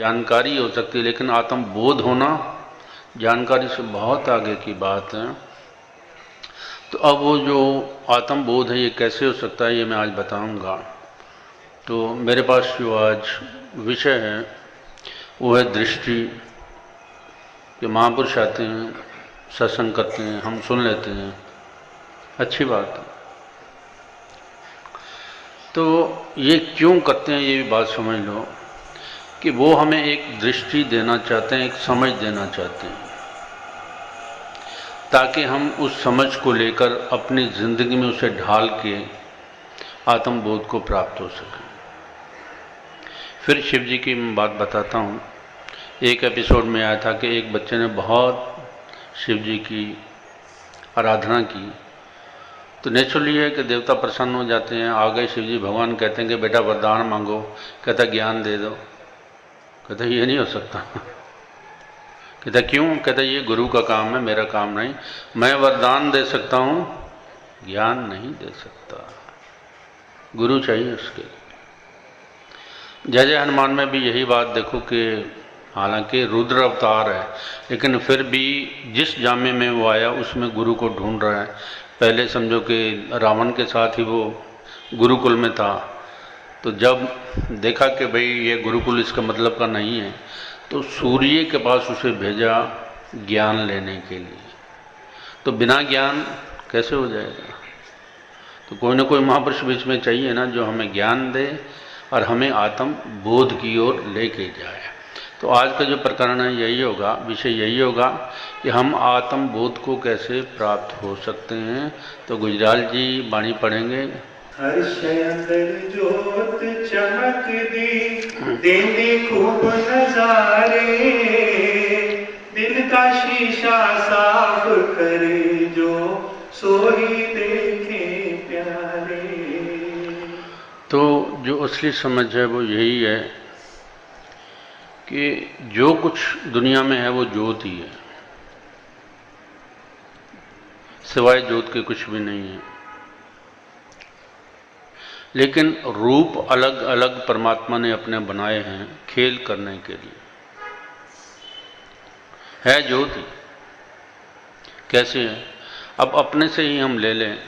जानकारी हो सकती है, लेकिन आत्म बोध होना जानकारी से बहुत आगे की बात है। तो अब वो जो आत्म बोध है ये कैसे हो सकता है, ये मैं आज बताऊंगा। तो मेरे पास जो आज विषय है वो है दृष्टि। कि महापुरुष आते हैं, सत्संग करते हैं, हम सुन लेते हैं, अच्छी बात है। तो ये क्यों करते हैं ये भी बात समझ लो कि वो हमें एक दृष्टि देना चाहते हैं, एक समझ देना चाहते हैं, ताकि हम उस समझ को लेकर अपनी ज़िंदगी में उसे ढाल के आत्मबोध को प्राप्त हो सके। फिर शिव जी की मैं बात बताता हूँ। एक एपिसोड में आया था कि एक बच्चे ने बहुत शिव जी की आराधना की, तो नेचुरली है कि देवता प्रसन्न हो जाते हैं। आ गए शिव जी, भगवान कहते हैं कि बेटा वरदान मांगो। कहता ज्ञान दे दो। कहता ये नहीं हो सकता। कहता क्यों? कहता ये गुरु का काम है, मेरा काम नहीं। मैं वरदान दे सकता हूँ, ज्ञान नहीं दे सकता, गुरु चाहिए उसके। जय जय हनुमान में भी यही बात देखो कि हालांकि रुद्र अवतार है, लेकिन फिर भी जिस जामे में वो आया उसमें गुरु को ढूंढ रहा है। पहले समझो कि रावण के साथ ही वो गुरुकुल में था, तो जब देखा कि भाई ये गुरुकुल इसका मतलब का नहीं है, तो सूर्य के पास उसे भेजा ज्ञान लेने के लिए। तो बिना ज्ञान कैसे हो जाएगा? तो कोई ना कोई महापुरुष बीच में चाहिए ना, जो हमें ज्ञान दे और हमें आत्म बोध की ओर लेके जाए। तो आज का जो प्रकरण है यही होगा, विषय यही होगा कि हम आत्म बोध को कैसे प्राप्त हो सकते हैं। तो गुजराल जी वाणी पढ़ेंगे। हर्षय अंदर जोत चमक दी, देने खूब नजारे, दिल का शीशा साफ करे जो सोई देखे प्यारे। तो जो असली समझ है वो यही है कि जो कुछ दुनिया में है वो ज्योत ही है, सिवाय ज्योत के कुछ भी नहीं है। लेकिन रूप अलग अलग परमात्मा ने अपने बनाए हैं खेल करने के लिए। है ज्योत ही। कैसे है? अब अपने से ही हम ले लें।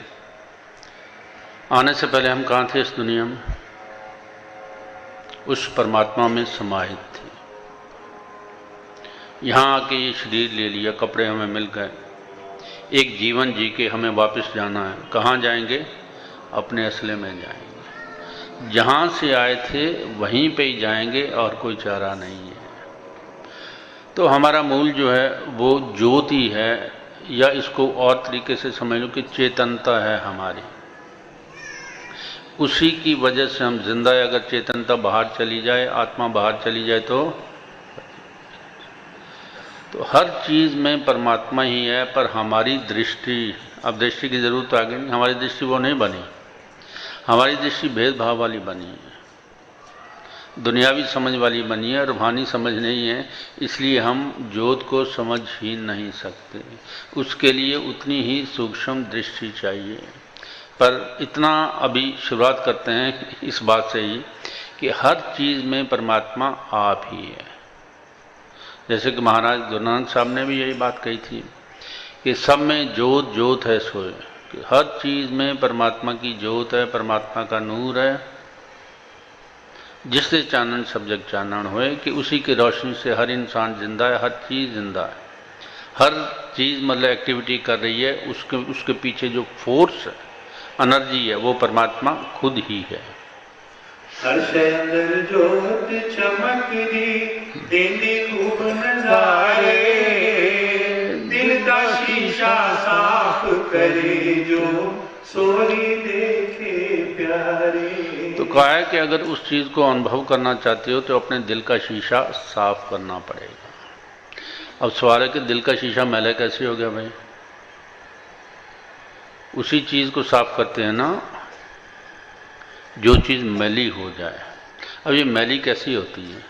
आने से पहले हम कहाँ थे इस दुनिया में? उस परमात्मा में समाहित थे। यहाँ आके ये शरीर ले लिया, कपड़े हमें मिल गए, एक जीवन जी के हमें वापस जाना है। कहाँ जाएंगे? अपने असले में जाएंगे। जहाँ से आए थे वहीं पे ही जाएंगे और कोई चारा नहीं है। तो हमारा मूल जो है वो ज्योति है, या इसको और तरीके से समझ लो कि चेतनता है हमारी। उसी की वजह से हम जिंदा है। अगर चेतनता बाहर चली जाए, आत्मा बाहर चली जाए तो हर चीज़ में परमात्मा ही है। पर हमारी दृष्टि, अब दृष्टि की ज़रूरत तो आ गई नहीं। हमारी दृष्टि वो नहीं बनी, हमारी दृष्टि भेदभाव वाली बनी है, दुनियावी समझ वाली बनी है, रूहानी समझ नहीं है। इसलिए हम ज्योत को समझ ही नहीं सकते। उसके लिए उतनी ही सूक्ष्म दृष्टि चाहिए। पर इतना अभी शुरुआत करते हैं इस बात से ही कि हर चीज़ में परमात्मा आप ही है। जैसे कि महाराज गुरुनानक साहब ने भी यही बात कही थी कि सब में ज्योत ज्योत है सोए। कि हर चीज़ में परमात्मा की ज्योत है, परमात्मा का नूर है। जिससे चानन सब जग चानन होए, कि उसी की रोशनी से हर इंसान जिंदा है, हर चीज़ जिंदा है। हर चीज़ मतलब एक्टिविटी कर रही है, उसके पीछे जो फोर्स है, एनर्जी है, वो परमात्मा खुद ही है। हर्षय अंदर जोत चमक दी, देने खूब नजारे, दिल का शीशा साफ करे जो सोई देखे प्यारे। तो कहा है कि अगर उस चीज़ को अनुभव करना चाहते हो तो अपने दिल का शीशा साफ करना पड़ेगा। अब सवाल है कि दिल का शीशा मैला कैसे हो गया भाई? उसी चीज़ को साफ करते हैं ना जो चीज़ मैली हो जाए। अब ये मैली कैसी होती है?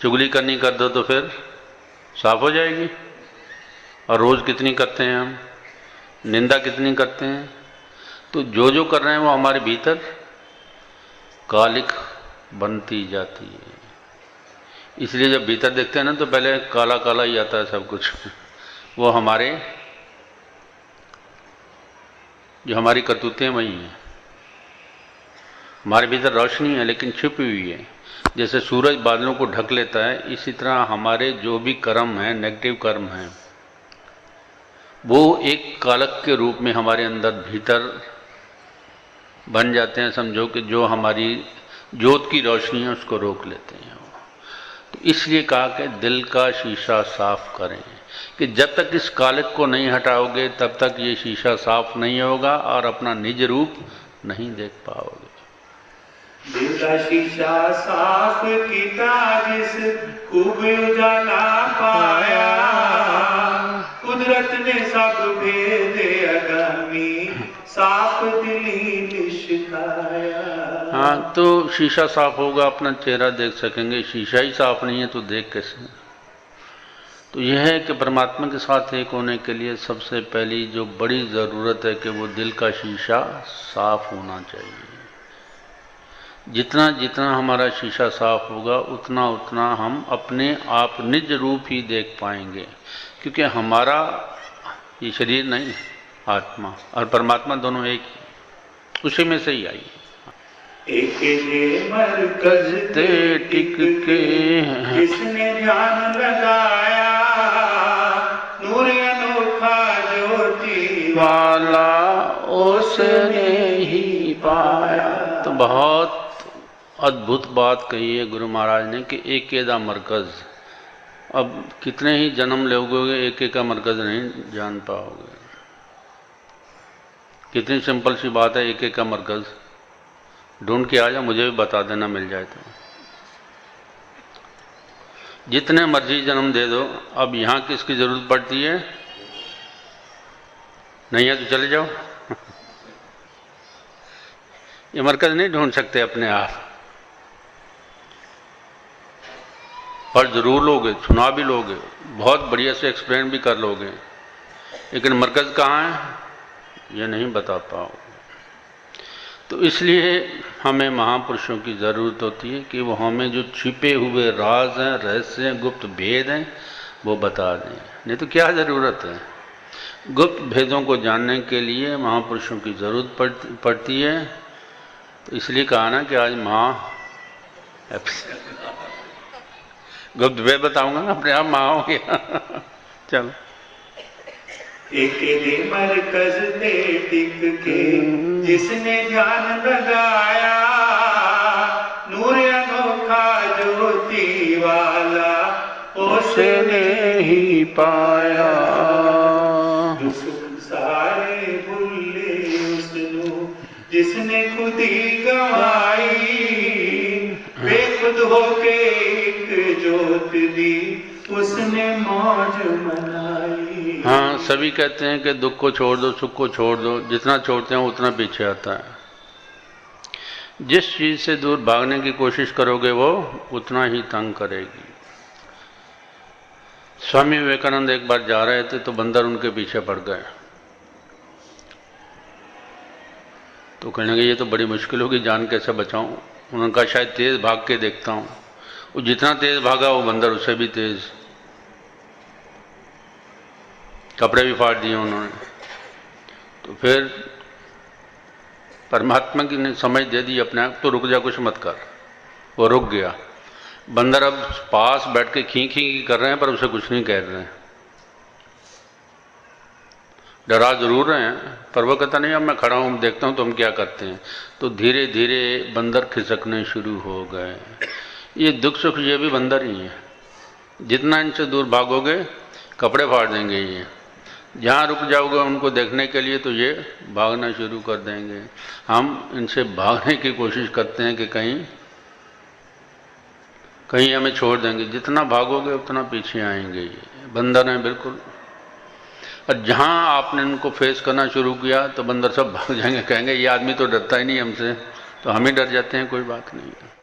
चुगली करनी कर दो तो फिर साफ हो जाएगी। और रोज़ कितनी करते हैं हम, निंदा कितनी करते हैं। तो जो कर रहे हैं वो हमारे भीतर कालिक बनती जाती है। इसलिए जब भीतर देखते हैं ना तो पहले काला काला ही आता है सब कुछ। वो हमारे जो हमारी करतूतें वही हैं। हमारे भीतर रोशनी है लेकिन छुपी हुई है। जैसे सूरज बादलों को ढक लेता है, इसी तरह हमारे जो भी कर्म हैं, नेगेटिव कर्म हैं, वो एक कालक के रूप में हमारे अंदर भीतर बन जाते हैं। समझो कि जो हमारी ज्योत की रोशनी है उसको रोक लेते हैं। तो इसलिए कहा कि दिल का शीशा साफ करें, कि जब तक इस कालक को नहीं हटाओगे तब तक ये शीशा साफ नहीं होगा और अपना निज रूप नहीं देख पाओगे। दिल का शीशा साफ किया जिस खूब उजाला पाया, कुदरत ने सब भेद अगामी साफ दिली निष्काया। हाँ, तो शीशा साफ होगा, अपना चेहरा देख सकेंगे। शीशा ही साफ नहीं है तो देख कैसे? तो यह है कि परमात्मा के साथ एक होने के लिए सबसे पहली जो बड़ी ज़रूरत है कि वो दिल का शीशा साफ होना चाहिए। जितना जितना हमारा शीशा साफ होगा उतना उतना हम अपने आप निज रूप ही देख पाएंगे, क्योंकि हमारा ये शरीर नहीं, आत्मा और परमात्मा दोनों एक ही, उसी में से ही आई। एक ये मरकज ते टिक के जिसने ध्यान लगाया, नूर अनोखा ज्योति वाला उसने ही पाया। तो बहुत अद्भुत बात कही है गुरु महाराज ने कि एक दा मरकज। अब कितने ही जन्म लोगे एक का मरकज नहीं जान पाओगे। कितनी सिंपल सी बात है, एक का मरकज ढूंढ के आ जाओ, मुझे भी बता देना मिल जाए तो। जितने मर्जी जन्म दे दो, अब यहाँ किसकी जरूरत पड़ती है? नहीं है तो चले जाओ। ये मरकज नहीं ढूंढ सकते अपने आप, पर जरूर लोगे, सुना भी लोगे, बहुत बढ़िया से एक्सप्लेन भी कर लोगे, लेकिन मरकज कहाँ है ये नहीं बता पाओगे। तो इसलिए हमें महापुरुषों की ज़रूरत होती है कि वो हमें जो छिपे हुए राज हैं, रहस्य हैं, गुप्त भेद हैं, वो बता दें। नहीं तो क्या ज़रूरत है? गुप्त भेदों को जानने के लिए महापुरुषों की ज़रूरत पड़ती है। तो इसलिए कहा ना कि आज गुप्त भेद बताऊंगा ना, अपने आप महा हो गया। चलो। एक दे मरकज ते टिक के जिसने ध्यान लगाया, नूर अनोखा ज्योति वाला उसने ही पाया। दुख सारे भूले उसनु जिसने खुदी गवाई, बेखुद होके एक ज्योत दी उसने मौज मनाई। हाँ, सभी कहते हैं कि दुख को छोड़ दो, सुख को छोड़ दो। जितना छोड़ते हैं उतना पीछे आता है। जिस चीज से दूर भागने की कोशिश करोगे वो उतना ही तंग करेगी। स्वामी विवेकानंद एक बार जा रहे थे तो बंदर उनके पीछे पड़ गए। तो कहने लगे ये तो बड़ी मुश्किल होगी, जान कैसे बचाऊं? उन्होंने कहा शायद तेज भाग के देखता हूं। वो जितना तेज भागा वो बंदर उससे भी तेज। कपड़े भी फाड़ दिए उन्होंने। तो फिर परमात्मा की ने समझ दे दी अपने आप, तो रुक जा, कुछ मत कर। वो रुक गया। बंदर अब पास बैठ के खी खी कर रहे हैं पर उसे कुछ नहीं कह रहे हैं। डरा जरूर रहे हैं पर वो कहता नहीं अब मैं खड़ा हूं, देखता हूं तुम क्या करते हैं। तो धीरे धीरे बंदर खिसकने शुरू हो गए। ये दुख सुख ये भी बंदर ही है। जितना इनसे दूर भागोगे कपड़े फाड़ देंगे ये। जहाँ रुक जाओगे उनको देखने के लिए तो ये भागना शुरू कर देंगे। हम इनसे भागने की कोशिश करते हैं कि कहीं हमें छोड़ देंगे। जितना भागोगे उतना पीछे आएंगे। ये बंदर हैं बिल्कुल। और जहाँ आपने इनको फेस करना शुरू किया तो बंदर सब भाग जाएंगे, कहेंगे ये आदमी तो डरता ही नहीं हमसे, तो हम ही डर जाते हैं। कोई बात नहीं है।